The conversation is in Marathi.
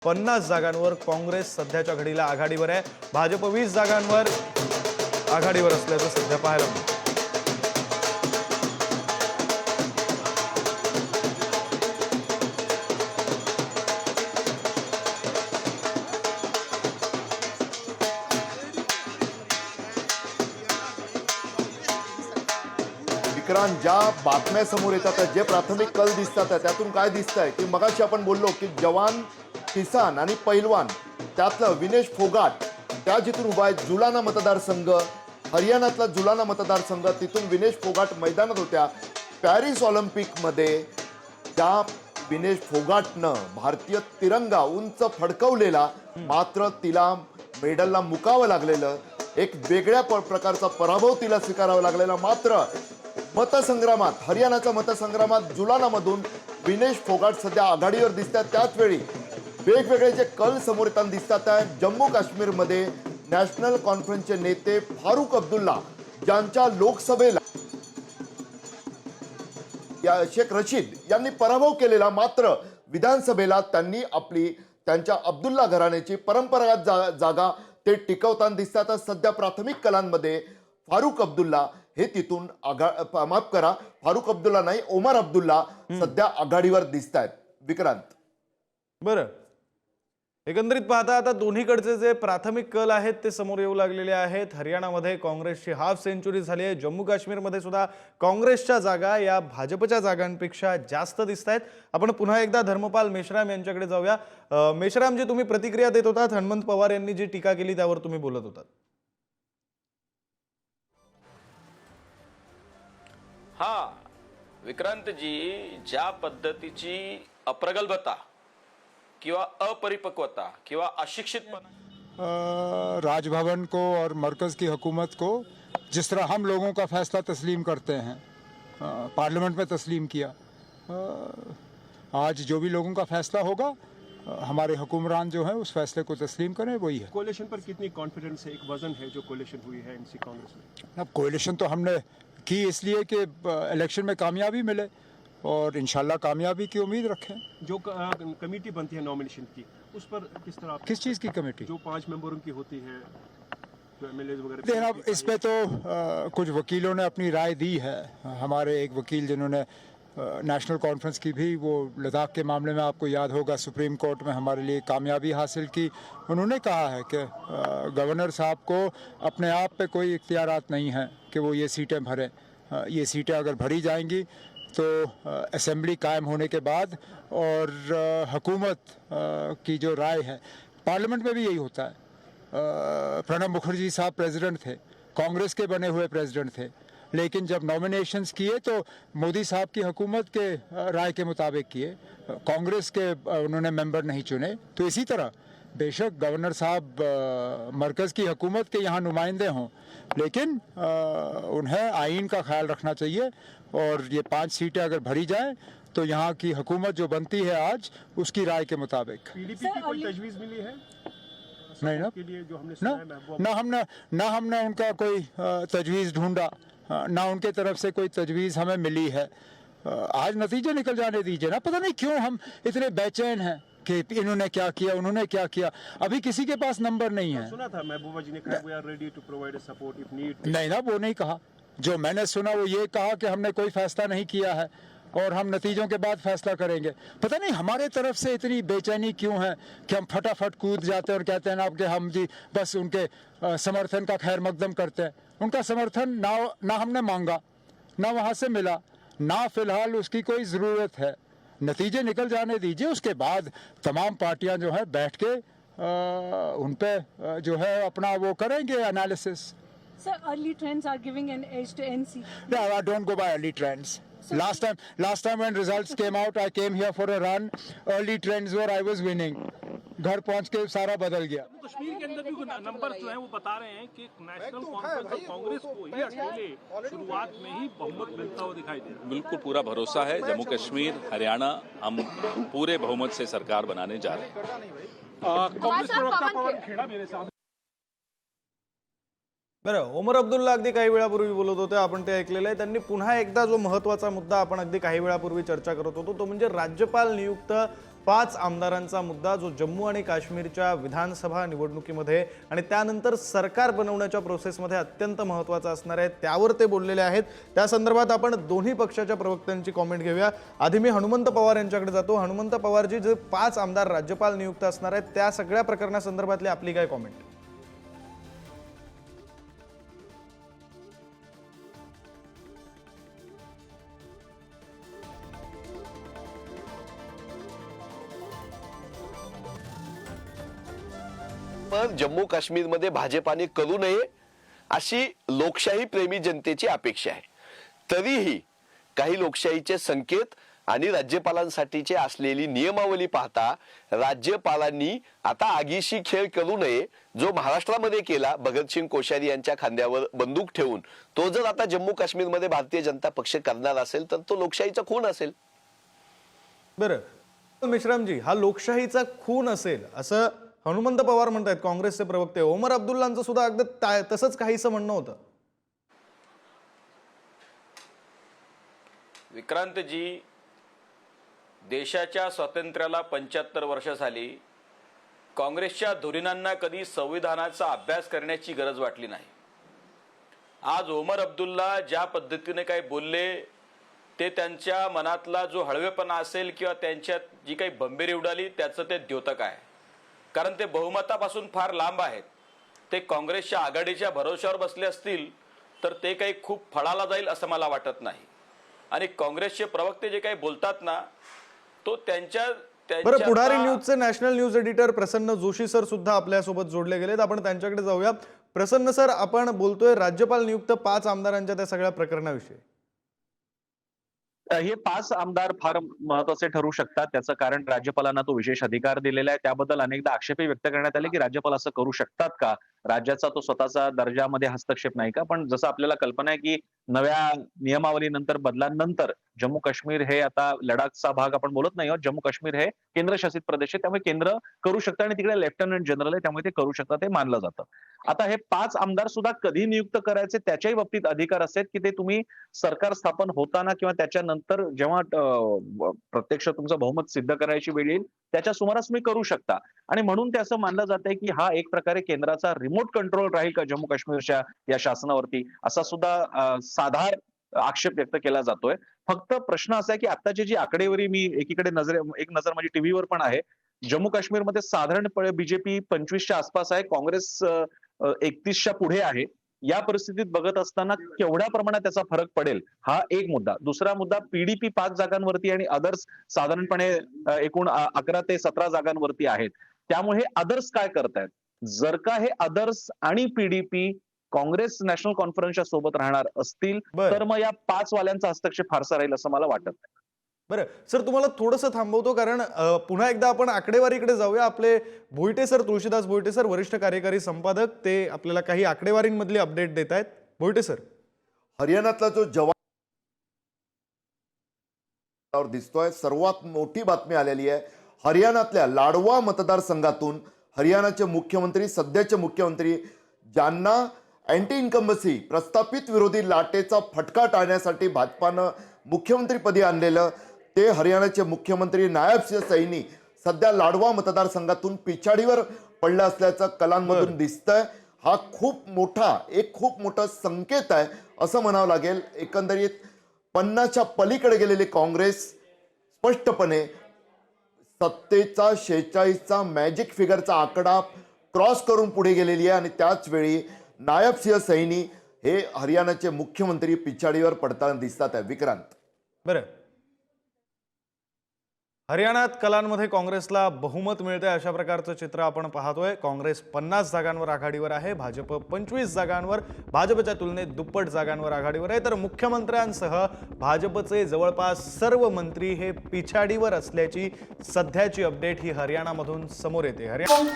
50 जागांवर काँग्रेस सध्याच्या घडीला आघाडीवर आहे। भाजप 20 जागांवर आघाडीवर असल्याचं सध्या पाहायला मिळतं। विक्रांत, ज्या बातम्या समोर येतात जे प्राथमिक कल दिसतात त्यातून काय दिसतंय की मगाशी आपण बोललो की जवान, किसान आणि पैलवान त्यातलं विनेश फोगाट त्या जिथून उभा आहे जुलाना मतदारसंघ, हरियाणातला जुलाना मतदारसंघ, तिथून विनेश फोगाट मैदानात होत्या। पॅरिस ऑलिम्पिकमध्ये त्या विनेश फोगाटनं भारतीय तिरंगा उंच फडकवलेला, मात्र तिला मेडलला मुकावं लागलेलं, एक वेगळ्या प्रकारचा पराभव तिला स्वीकारावा लागलेला। मात्र मतसंग्रामात, हरियाणाच्या मतसंग्रामात जुलानामधून विनेश फोगाट सध्या आघाडीवर दिसतात। त्याच वेळी वेगवेगळे जे कल समोर येताना दिसतात आहे जम्मू काश्मीरमध्ये नॅशनल कॉन्फरन्सचे नेते फारुख अब्दुल्ला ज्यांच्या लोकसभेला शेख रशीद यांनी पराभव केलेला, मात्र विधानसभेला त्यांनी त्यांच्या अब्दुल्ला घराण्याची परंपरागत जागा ते टिकवताना दिसतात। सध्या प्राथमिक कलांमध्ये फारुख अब्दुल्ला हे तिथून माफ करा, फारुख अब्दुल्ला नाही, ओमर अब्दुल्ला सध्या आघाडीवर दिसत आहेत। विक्रांत, बरं, एकंदरीत पाहता आता दोन्हीकडचे जे प्राथमिक कल आहेत ते समोर येऊ लागलेले आहेत। हरियाणामध्ये काँग्रेसची हाफ सेंचुरी झाली आहे। जम्मू काश्मीरमध्ये सुद्धा काँग्रेसच्या जागा या भाजपच्या जागांपेक्षा जास्त दिसत आहेत। आपण पुन्हा एकदा धर्मपाल मेश्राम यांच्याकडे जाऊया। मेश्राम जी, तुम्ही प्रतिक्रिया देत होतात हनुमंत पवार यांनी जी टीका केली त्यावर तुम्ही बोलत होतात। हा विक्रांत जी, ज्या पद्धतीची अप्रगल्भता किंवा अपरिपक्वता किंवा अशिक्षितपणा राजभवन को और मरकज़ की हुकूमत को जिस तरह हम लोगों का फैसला तस्लीम करते हैं, पार्लियामेंट में तस्लीम किया, आज जो भी लोगों का फैसला होगा हमारे हुक्मरान जो हैं उस फैसले को तस्लीम करें, वही है। कोalition पर कितनी कॉन्फिडेंस है? एक वजन है जो कोalition हुई है एनसी कांग्रेस में। अब कोalition तो हमने की इसलिए कि इलेक्शन में कामयाबी मिले और इंशाल्लाह कामयाबी की उम्मीद रखें। जो कमेटी बनती है नॉमिनेशन की, उस पर किस तरह किस चीज़ की कमेटी? जो 5 मेंबरों की होती है, जो एमएलए वगैरह। देखिए, अब इस पे तो कुछ वकीलों ने अपनी राय दी है। हमारे एक वकील जिन्होंने नेशनल कॉन्फ्रेंस की भी, वो लद्दाख के मामले में आपको याद होगा सुप्रीम कोर्ट में हमारे लिए कामयाबी हासिल की, उन्होंने कहा है कि गवर्नर साहब को अपने आप पे कोई इख्तियारात नहीं है कि वो ये सीटें भरें। ये सीटें अगर भरी जाएंगी तो असेंबली कायम होने के बाद और हुकूमत की जो राय है, पार्लियामेंट में भी यही होता है। प्रणब मुखर्जी साहब प्रेसिडेंट थे, कांग्रेस के बने हुए प्रेसिडेंट थे, लेकिन जब नॉमिनेशंस किए तो मोदी साहब की हुकूमत के राय के मुताबिक किए, कांग्रेस के उन्होंने मेंबर नहीं चुने। तो इसी तरह बेशक गवर्नर साहब मरकज़ की हुकूमत के यहाँ नुमाइंदे हों, लेकिन उन्हें आइन का ख्याल रखना चाहिए और ये 5 सीटें अगर भरी जाएं तो यहाँ की हुकूमत जो बनती है आज उसकी राय के मुताबिक। पीडीपी की कोई तजवीज़ मिली है? नहीं ना, के लिए जो हमने सुना है ना हमने उनका कोई तजवीज़ ढूंढा, ना उनके तरफ से कोई तजवीज़ हमें मिली है। आज नतीजे निकल जाने दीजिए ना। पता नहीं क्यों हम इतने बेचैन हैं कि इन्होंने क्या किया, उन्होंने क्या किया। अभी किसी के पास नंबर नहीं है। सुना था महबूबा जी ने कहा we are ready to provide support if need. नहीं ना, वो नहीं कहा। जो मैंने सुना वो ये कहा कि हमने कोई फैसला नहीं किया है और हम नतीजों के बाद फैसला करेंगे। पता नहीं हमारे तरफ से इतनी बेचैनी क्यों है कि हम फटाफट कूद जाते हैं और कहते हैं ना कि हम जी बस उनके समर्थन का खैर मकदम करते हैं। उनका समर्थन ना हमने मांगा, ना वहाँ से मिला, ना फिलहाल उसकी कोई ज़रूरत है। नतीजे निकल जाने दीजिए, उसके बाद तमाम पार्टियां जो है बैठ के उन पे जो है अपना वो करेंगे analysis. Sir, early trends are giving an edge to NC. No, I don't go by early trends. Last time when results came out, I came here for a run. Early trends were I was winning. घर पहुंच के सारा बदल गया। कश्मीर के अंदर भी नंबर जो है वो बता रहे हैं कि नेशनल कॉन्फ्रेंस और कांग्रेस को ही अकेले शुरुआत में ही बहुमत मिलता हुआ दिखाई दे रहा है। बिल्कुल पूरा भरोसा है। जम्मू कश्मीर, हरियाणा हम पूरे बहुमत से सरकार बनाने जा रहे हैं। कांग्रेस प्रवक्ता पवन खेड़ा मेरे साथ। बरं, ओमर अब्दुल्ला अगदी काही वेळापूर्वी बोलत होते, आपण ते ऐकलेलं आहे। त्यांनी पुन्हा एकदा जो महत्त्वाचा मुद्दा आपण अगदी काही वेळापूर्वी चर्चा करत होतो तो म्हणजे राज्यपाल नियुक्त 5 आमदारांचा मुद्दा जो जम्मू आणि काश्मीरच्या विधानसभा निवडणुकीमध्ये आणि त्यानंतर सरकार बनवण्याच्या प्रोसेसमध्ये अत्यंत महत्त्वाचा असणार आहे, त्यावर ते बोललेले आहेत. त्या संदर्भात आपण दोन्ही पक्षाच्या प्रवक्त्यांची कॉमेंट घेऊया. आधी मी हनुमंत पवार यांच्याकडे जातो. हनुमंत पवारजी, जे 5 आमदार राज्यपाल नियुक्त असणार आहेत त्या सगळ्या प्रकरणासंदर्भातली आपली काय कॉमेंट? पण जम्मू काश्मीरमध्ये भाजपाने करू नये अशी लोकशाही प्रेमी जनतेची अपेक्षा आहे. तरीही काही लोकशाहीचे संकेत आणि राज्यपालांसाठीची असलेली नियमावली पाहता राज्यपालांनी आता आगीशी खेळ करू नये, जो महाराष्ट्रामध्ये केला भगतसिंग कोश्यारी यांच्या खांद्यावर बंदूक ठेवून, तो जर आता जम्मू काश्मीरमध्ये भारतीय जनता पक्ष करणार असेल तर तो लोकशाहीचा खून असेल. बरं मेश्रामजी, हा लोकशाहीचा खून असेल असं हनुमंत पवार म्हणतात, काँग्रेसचे प्रवक्ते. ओमर अब्दुल्लांचं सुद्धा अगदी तसंच काहीसं म्हणणं होतं. विक्रांतजी, देशाच्या स्वातंत्र्याला 75 वर्ष झाली. काँग्रेसच्या धुरीणांना कधी संविधानाचा अभ्यास करण्याची गरज वाटली नाही. आज ओमर अब्दुल्ला ज्या पद्धतीने काही बोलले ते त्यांच्या मनातला जो हळवेपणा असेल किंवा त्यांच्यात जी काही बंबेरी उडाली त्याचं ते द्योतक आहे. कारण ते बहुमतापासून फार लांब आहेत. ते काँग्रेसच्या आघाडीच्या भरोश्यावर बसले असतील तर ते काही खूप फळाला जाईल असं मला वाटत नाही. आणि काँग्रेसचे प्रवक्ते जे काही बोलतात ना, तो बरं, पुढारी न्यूजचे नॅशनल न्यूज एडिटर प्रसन्न जोशी सर सुद्धा आपल्यासोबत जोडले गेलेत. आपण त्यांच्याकडे जाऊया. प्रसन्न सर, आपण बोलतोय राज्यपाल नियुक्त 5 आमदारांच्या त्या सगळ्या प्रकरणाविषयी. हे 5 आमदार फार महत्वाचे ठरू शकतात. त्याचं कारण राज्यपालांना तो विशेष अधिकार दिलेला आहे. त्याबद्दल अनेकदा आक्षेपही व्यक्त करण्यात आले की राज्यपाल असं करू शकतात का, राज्याचा तो स्वतःचा दर्जामध्ये हस्तक्षेप नाही का. पण जसं आपल्याला कल्पना आहे की नव्या नियमावलीनंतर बदलांनंतर जम्मू काश्मीर हे आता लडाखचा भाग आपण बोलत नाही आहोत. जम्मू काश्मीर हे केंद्रशासित प्रदेश आहे, त्यामुळे केंद्र करू शकतं आणि तिकडे लेफ्टनंट जनरल आहे, त्यामुळे ते करू शकतात हे मानलं जातं. आता हे 5 आमदार सुद्धा कधी नियुक्त करायचे त्याच्याही बाबतीत अधिकार असतात की ते तुम्ही सरकार स्थापन होताना किंवा त्याच्यानंतर जेव्हा प्रत्यक्ष तुमचं बहुमत सिद्ध करायची वेळ येईल त्याच्या सुमारास तुम्ही करू शकता. आणि म्हणून ते असं मानलं जात आहे की हा एक प्रकारे केंद्राचा रिमोट कंट्रोल राहील का जम्मू काश्मीरच्या या शासनावरती, असा सुद्धा साधार आक्षेप व्यक्त केला जातोय. फक्त प्रश्न असा आहे की आताची जी आकडेवारी मी एक नजर माझी टीव्हीवर पण आहे, जम्मू काश्मीरमध्ये साधारणपणे बीजेपी 25च्या आसपास आहे, काँग्रेस 31च्या पुढे आहे. या परिस्थितीत बघत असताना केवढ्या प्रमाणात त्याचा फरक पडेल हा एक मुद्दा. दुसरा मुद्दा, पीडीपी 5 जागांवरती आणि अदर्स साधारणपणे एकूण 11 ते 17 जागांवरती आहेत. त्यामुळे हे अदर्स काय करतायत, जर का हे अदर्स आणि पीडीपी काँग्रेस नॅशनल कॉन्फरन्सच्या सोबत राहणार असतील तर मग या 5 वाल्यांचा हस्तक्षेप फारसा राहील असं मला वाटत नाही. बरं सर, तुम्हाला थोडंसं थांबवतो कारण पुन्हा एकदा आपण आकडेवारीकडे जाऊया. आपले भोईटे सर, तुळशीदास भोईटे सर, वरिष्ठ कार्यकारी संपादक, ते आपल्याला काही आकडेवारींमधली अपडेट देत आहेत. भोईटे सर, हरियाणातला जो जवान दिसतोय, सर्वात मोठी बातमी आलेली आहे. हरियाणातल्या लाडवा मतदारसंघातून हरियाणाचे मुख्यमंत्री, सध्याचे मुख्यमंत्री, ज्यांना अँटी इन्कम्बन्सी प्रस्थापित विरोधी लाटेचा फटका टाळण्यासाठी भाजपानं मुख्यमंत्रीपदी आणलेलं ते हरियाणाचे मुख्यमंत्री नायब सिंह सैनी सध्या लाडवा मतदारसंघातून पिछाडीवर पडलं असल्याचं कलांमधून दिसतंय. हा खूप मोठा संकेत आहे असं म्हणावं लागेल. एकंदरीत 50च्या पलीकडे गेलेली काँग्रेस स्पष्टपणे सत्तेचा 46चा मॅजिक फिगरचा आकडा क्रॉस करून पुढे गेलेली आहे. आणि त्याच वेळी नायब सिंह सैनी हे हरियाणाचे मुख्यमंत्री पिछाडीवर पडताना दिसतात आहे. विक्रांत, बरं, हरियाणात कलांमध्ये काँग्रेसला बहुमत मिळते अशा प्रकारचं चित्र आपण पाहतोय. काँग्रेस 50 जागांवर आघाडीवर आहे, भाजप 25 जागांवर, भाजपच्या तुलनेत दुप्पट जागांवर आघाडीवर आहे. तर मुख्यमंत्र्यांसह भाजपचे जवळपास सर्व मंत्री हे पिछाडीवर असल्याची सध्याची अपडेट ही हरियाणामधून समोर येते. हरियाणा